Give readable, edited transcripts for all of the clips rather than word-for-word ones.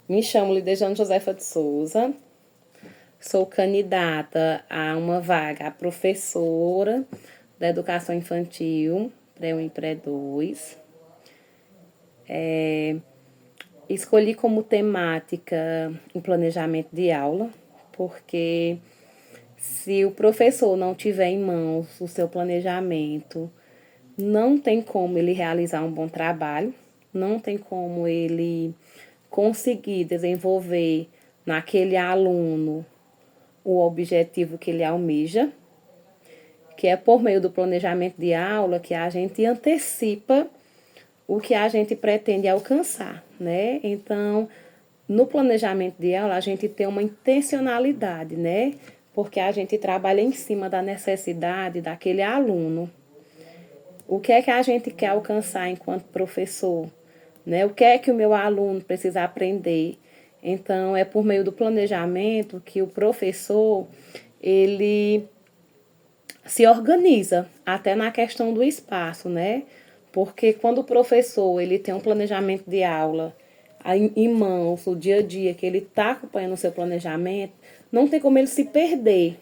Me chamo Lidejane Josefa de Souza, sou candidata a uma vaga a professora da educação infantil, pré-1 e pré-2. Escolhi como temática o planejamento de aula, porque se o professor não tiver em mãos o seu planejamento, não tem como ele realizar um bom trabalho, não tem como ele conseguir desenvolver naquele aluno o objetivo que ele almeja, que é por meio do planejamento de aula que a gente antecipa o que a gente pretende alcançar, né? Então, no planejamento de aula, a gente tem uma intencionalidade, né? Porque a gente trabalha em cima da necessidade daquele aluno. O que é que a gente quer alcançar enquanto professor? Né? O que é que o meu aluno precisa aprender? Então, é por meio do planejamento que o professor, ele se organiza, até na questão do espaço, né? Porque quando o professor, ele tem um planejamento de aula em mãos, o dia a dia, que ele está acompanhando o seu planejamento, não tem como ele se perder.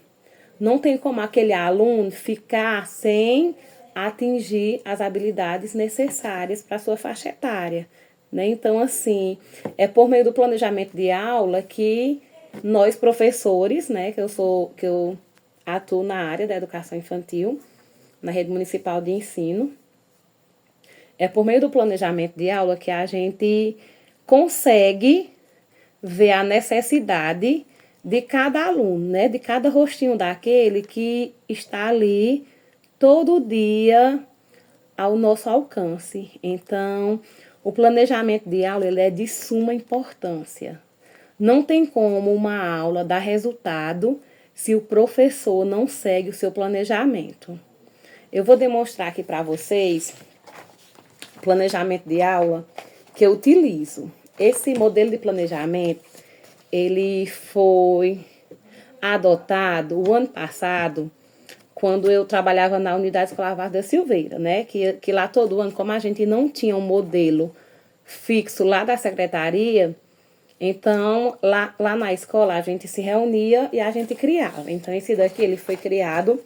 Não tem como aquele aluno ficar sem atingir as habilidades necessárias para a sua faixa etária. Né? Então, assim, é por meio do planejamento de aula que nós, professores, né, que eu atuo na área da educação infantil, na rede municipal de ensino, é por meio do planejamento de aula que a gente consegue ver a necessidade de cada aluno, né? De cada rostinho daquele que está ali todo dia ao nosso alcance. Então, o planejamento de aula ele é de suma importância. Não tem como uma aula dar resultado se o professor não segue o seu planejamento. Eu vou demonstrar aqui para vocês o planejamento de aula que eu utilizo. Esse modelo de planejamento, ele foi adotado o ano passado, quando eu trabalhava na unidade escolar Vargas da Silveira, né? Que lá todo ano, como a gente não tinha um modelo fixo lá da secretaria, então lá na escola a gente se reunia e a gente criava. Então esse daqui ele foi criado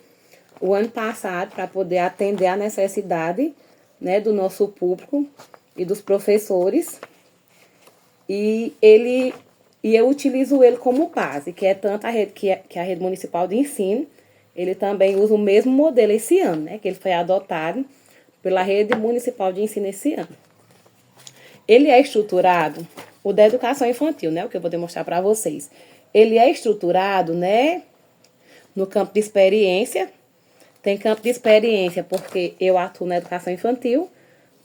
o ano passado para poder atender a necessidade, né, do nosso público e dos professores. E eu utilizo ele como base, que é tanto a rede que é a rede municipal de ensino. Ele também usa o mesmo modelo esse ano, né? Que ele foi adotado pela rede municipal de ensino esse ano. Ele é estruturado, o da educação infantil, né? O que eu vou demonstrar para vocês. Ele é estruturado, né? No campo de experiência. Tem campo de experiência porque eu atuo na educação infantil,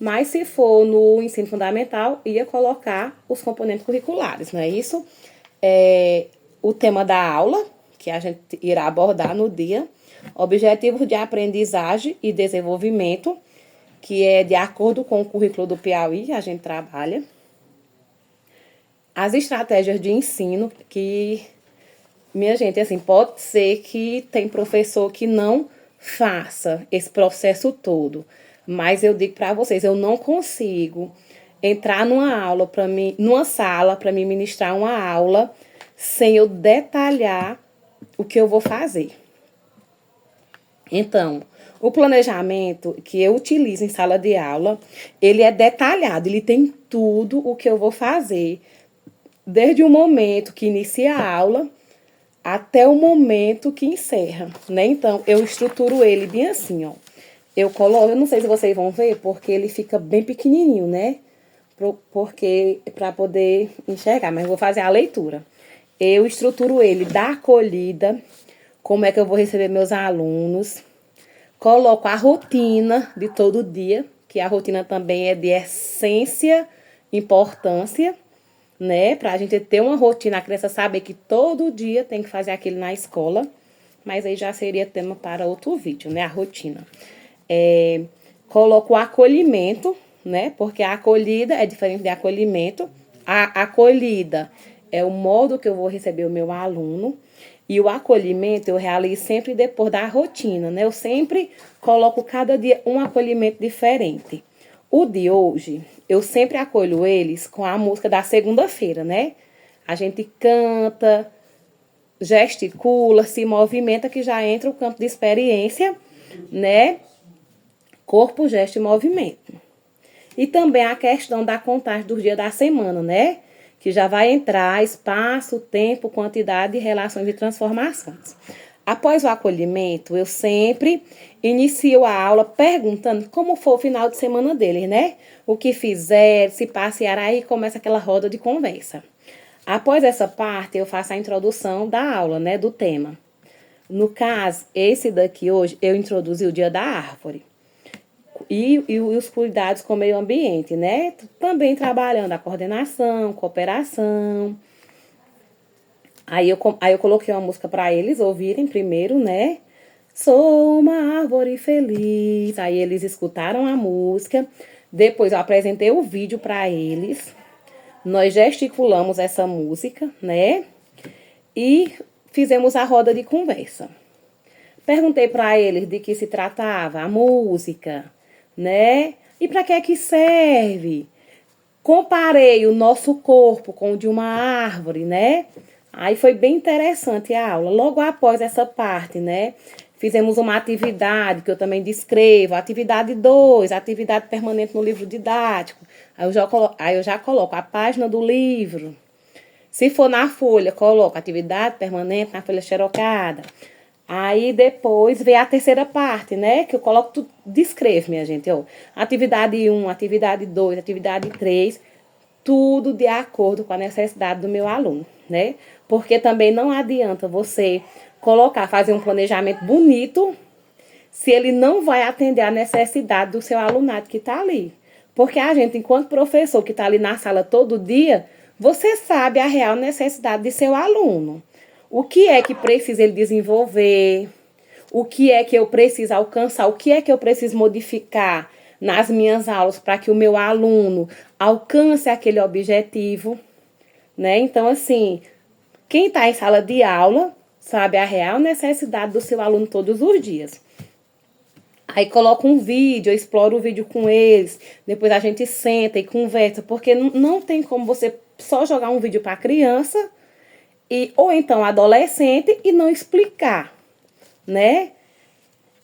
mas se for no ensino fundamental, ia colocar os componentes curriculares, não é isso? O tema da aula, que a gente irá abordar no dia, objetivos de aprendizagem e desenvolvimento, que é de acordo com o currículo do Piauí, a gente trabalha. As estratégias de ensino, que, minha gente, assim, pode ser que tem professor que não faça esse processo todo, mas eu digo para vocês, eu não consigo entrar numa aula para mim, numa sala para mim ministrar uma aula sem eu detalhar o que eu vou fazer. Então, o planejamento que eu utilizo em sala de aula, ele é detalhado, ele tem tudo o que eu vou fazer, desde o momento que inicia a aula até o momento que encerra, né? Então, eu estruturo ele bem assim, ó. Eu coloco, eu não sei se vocês vão ver, porque ele fica bem pequenininho, né? Porque para poder enxergar, mas eu vou fazer a leitura. Eu estruturo ele da acolhida, como é que eu vou receber meus alunos. Coloco a rotina de todo dia, que a rotina também é de essência, importância, né? Pra gente ter uma rotina, a criança saber que todo dia tem que fazer aquilo na escola. Mas aí já seria tema para outro vídeo, né? A rotina. Coloco o acolhimento, né? Porque a acolhida é diferente de acolhimento. A acolhida é o modo que eu vou receber o meu aluno. E o acolhimento eu realizo sempre depois da rotina, né? Eu sempre coloco cada dia um acolhimento diferente. O de hoje, eu sempre acolho eles com a música da segunda-feira, né? A gente canta, gesticula, se movimenta, que já entra o campo de experiência, né? Corpo, gesto e movimento. E também a questão da contagem dos dias da semana, né? Que já vai entrar espaço, tempo, quantidade, relações e transformações. Após o acolhimento, eu sempre inicio a aula perguntando como foi o final de semana deles, né? O que fizeram, se passearam, aí começa aquela roda de conversa. Após essa parte, eu faço a introdução da aula, né? Do tema. No caso, esse daqui hoje, eu introduzi o Dia da Árvore. E os cuidados com o meio ambiente, né? Também trabalhando a coordenação, cooperação. Aí eu coloquei uma música para eles ouvirem primeiro, né? Sou uma árvore feliz. Aí eles escutaram a música. Depois eu apresentei o vídeo para eles. Nós gesticulamos essa música, né? E fizemos a roda de conversa. Perguntei para eles de que se tratava a música, né? E para que é que serve? Comparei o nosso corpo com o de uma árvore, né? Aí foi bem interessante a aula. Logo após essa parte, né? Fizemos uma atividade que eu também descrevo. Atividade 2, atividade permanente no livro didático. Aí eu já coloco a página do livro. Se for na folha, coloco atividade permanente na folha xerocada. Aí depois vem a terceira parte, né? Que eu coloco tudo, descrevo, minha gente. Ó. Atividade 1, atividade 2, atividade 3, tudo de acordo com a necessidade do meu aluno, né? Porque também não adianta você fazer um planejamento bonito se ele não vai atender a necessidade do seu alunado que está ali. Porque a gente, enquanto professor que está ali na sala todo dia, você sabe a real necessidade de seu aluno. O que é que precisa ele desenvolver? O que é que eu preciso alcançar? O que é que eu preciso modificar nas minhas aulas para que o meu aluno alcance aquele objetivo, né? Então, assim, quem está em sala de aula sabe a real necessidade do seu aluno todos os dias. Aí coloco um vídeo, eu exploro o vídeo com eles, depois a gente senta e conversa, porque não tem como você só jogar um vídeo para a criança ou então adolescente e não explicar, né?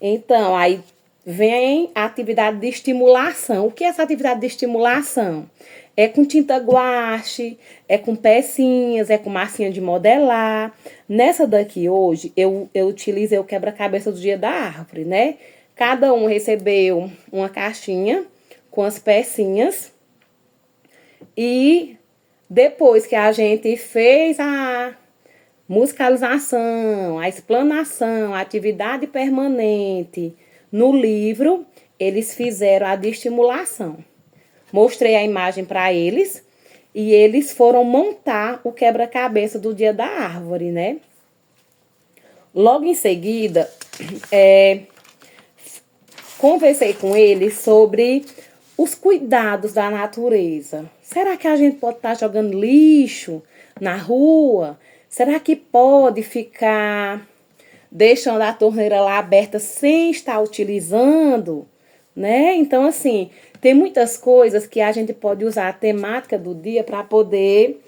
Então, aí vem a atividade de estimulação. O que é essa atividade de estimulação? É com tinta guache, é com pecinhas, é com massinha de modelar. Nessa daqui hoje, eu utilizei o quebra-cabeça do Dia da Árvore, né? Cada um recebeu uma caixinha com as pecinhas. E depois que a gente fez a musicalização, a explanação, a atividade permanente no livro, eles fizeram a de estimulação. Mostrei a imagem para eles e eles foram montar o quebra-cabeça do Dia da Árvore, né? Logo em seguida, conversei com eles sobre os cuidados da natureza. Será que a gente pode estar jogando lixo na rua? Será que pode ficar deixando a torneira lá aberta sem estar utilizando? Né? Então, assim, tem muitas coisas que a gente pode usar a temática do dia para poder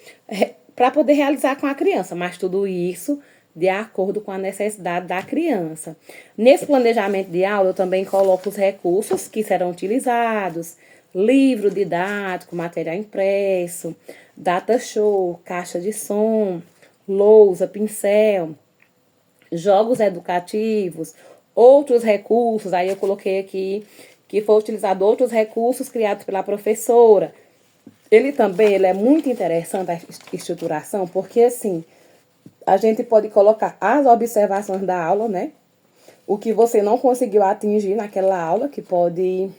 realizar com a criança, mas tudo isso de acordo com a necessidade da criança. Nesse planejamento de aula, eu também coloco os recursos que serão utilizados, livro didático, material impresso, data show, caixa de som, lousa, pincel, jogos educativos, outros recursos. Aí eu coloquei aqui que foi utilizado outros recursos criados pela professora. Ele é muito interessante, a estruturação, porque assim, a gente pode colocar as observações da aula, né? O que você não conseguiu atingir naquela aula, que pode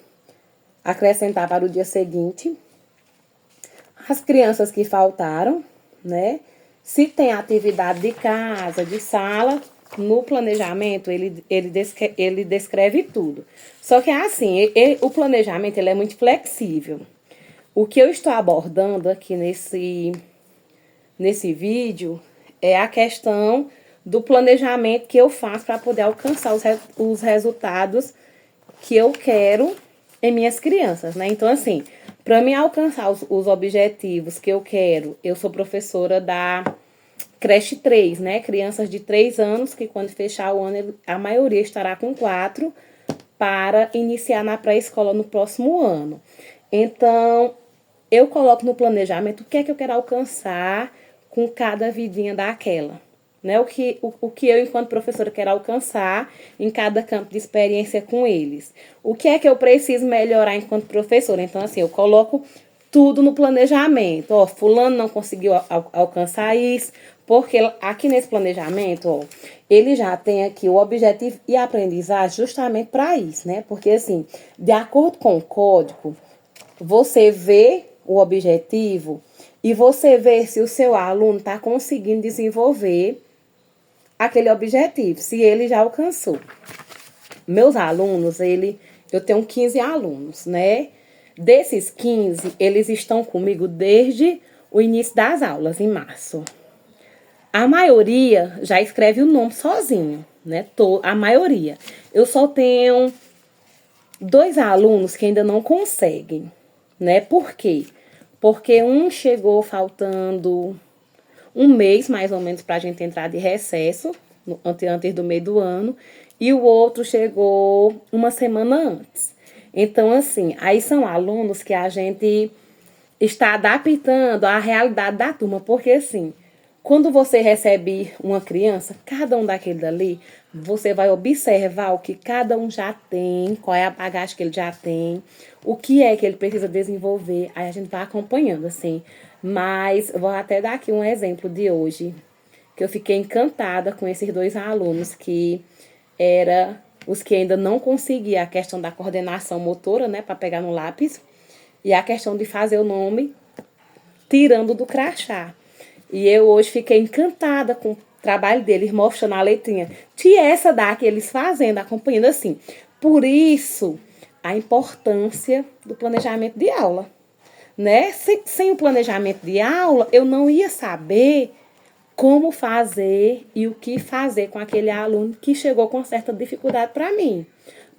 acrescentar para o dia seguinte. As crianças que faltaram, né? Se tem atividade de casa, de sala, no planejamento ele descreve tudo. Só que é assim, o planejamento ele é muito flexível. O que eu estou abordando aqui nesse vídeo é a questão do planejamento que eu faço para poder alcançar os resultados que eu quero em minhas crianças, né? Então, assim, para mim alcançar os objetivos que eu quero, eu sou professora da creche 3, né? Crianças de 3 anos, que quando fechar o ano, a maioria estará com 4, para iniciar na pré-escola no próximo ano. Então, eu coloco no planejamento o que é que eu quero alcançar com cada vidinha daquela. Né? O que eu, enquanto professora, quero alcançar em cada campo de experiência com eles. O que é que eu preciso melhorar enquanto professora? Então, assim, eu coloco tudo no planejamento. Ó, fulano não conseguiu alcançar isso, porque aqui nesse planejamento, ó, ele já tem aqui o objetivo e a aprendizagem justamente para isso, né? Porque, assim, de acordo com o código, você vê o objetivo e você vê se o seu aluno está conseguindo desenvolver aquele objetivo, se ele já alcançou. Meus alunos, eu tenho 15 alunos, né? Desses 15, eles estão comigo desde o início das aulas, em março. A maioria já escreve o nome sozinho, né? A maioria. Eu só tenho 2 alunos que ainda não conseguem, né? Por quê? Porque um chegou faltando um mês, mais ou menos, para a gente entrar de recesso, antes do meio do ano, e o outro chegou uma semana antes. Então, assim, aí são alunos que a gente está adaptando à realidade da turma, porque, assim, quando você recebe uma criança, cada um daquele dali, você vai observar o que cada um já tem, qual é a bagagem que ele já tem, o que é que ele precisa desenvolver, aí a gente vai acompanhando, assim. Mas vou até dar aqui um exemplo de hoje, que eu fiquei encantada com esses 2 alunos, que era os que ainda não conseguiam a questão da coordenação motora, né, para pegar no lápis, e a questão de fazer o nome tirando do crachá. E eu hoje fiquei encantada com o trabalho deles, mostrando a letrinha. Tinha essa daqui, eles fazendo, acompanhando assim. Por isso, a importância do planejamento de aula. Né? Sem o planejamento de aula, eu não ia saber como fazer e o que fazer com aquele aluno que chegou com certa dificuldade para mim.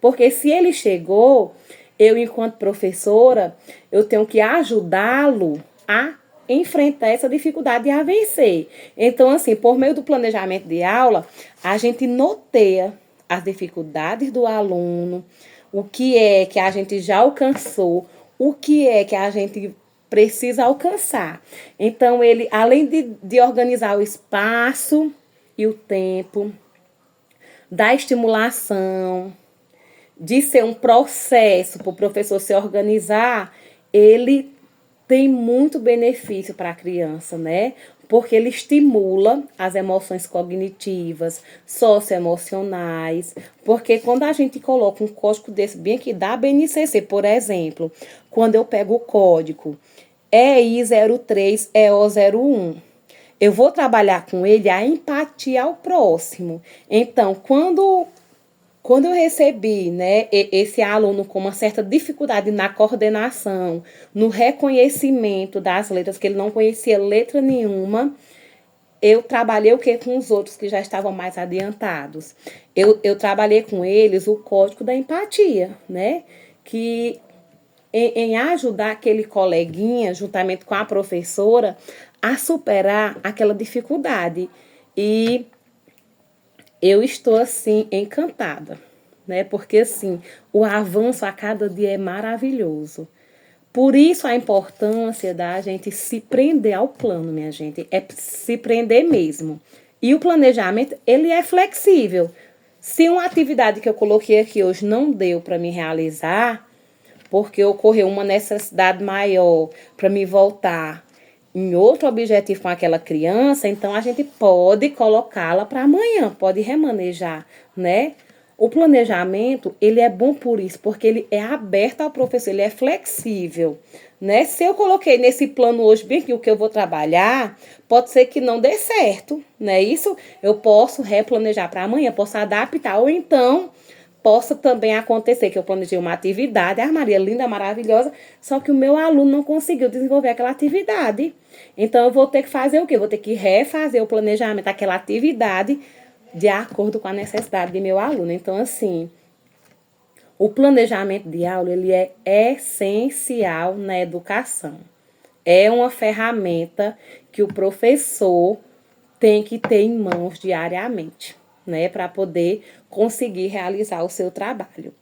Porque se ele chegou, eu, enquanto professora, eu tenho que ajudá-lo a enfrentar essa dificuldade e a vencer. Então, assim, por meio do planejamento de aula, a gente noteia as dificuldades do aluno, o que é que a gente já alcançou, o que é que a gente precisa alcançar. Então, ele, além de organizar o espaço e o tempo, da estimulação, de ser um processo para o professor se organizar, ele tem muito benefício para a criança, né? Porque ele estimula as emoções cognitivas, socioemocionais. Porque quando a gente coloca um código desse, bem aqui da BNCC, por exemplo, quando eu pego o código EI03, EO01, eu vou trabalhar com ele a empatia ao próximo. Então, quando eu recebi, né, esse aluno com uma certa dificuldade na coordenação, no reconhecimento das letras, que ele não conhecia letra nenhuma, eu trabalhei o que com os outros que já estavam mais adiantados. Eu trabalhei com eles o código da empatia, né? Que em ajudar aquele coleguinha, juntamente com a professora, a superar aquela dificuldade. E eu estou, assim, encantada, né? Porque, assim, o avanço a cada dia é maravilhoso. Por isso a importância da gente se prender ao plano, minha gente. É se prender mesmo. E o planejamento, ele é flexível. Se uma atividade que eu coloquei aqui hoje não deu para me realizar, porque ocorreu uma necessidade maior para me voltar em outro objetivo com aquela criança, então a gente pode colocá-la para amanhã, pode remanejar, né? O planejamento, ele é bom por isso, porque ele é aberto ao professor, ele é flexível, né? Se eu coloquei nesse plano hoje bem que o que eu vou trabalhar, pode ser que não dê certo, né? Isso eu posso replanejar para amanhã, posso adaptar, ou então possa também acontecer que eu planejei uma atividade, a Maria linda, maravilhosa, só que o meu aluno não conseguiu desenvolver aquela atividade. Então, eu vou ter que fazer o quê? Eu vou ter que refazer o planejamento daquela atividade de acordo com a necessidade de meu aluno. Então, assim, O planejamento de aula ele é essencial na educação. É uma ferramenta que o professor tem que ter em mãos diariamente, né, para poder conseguir realizar o seu trabalho.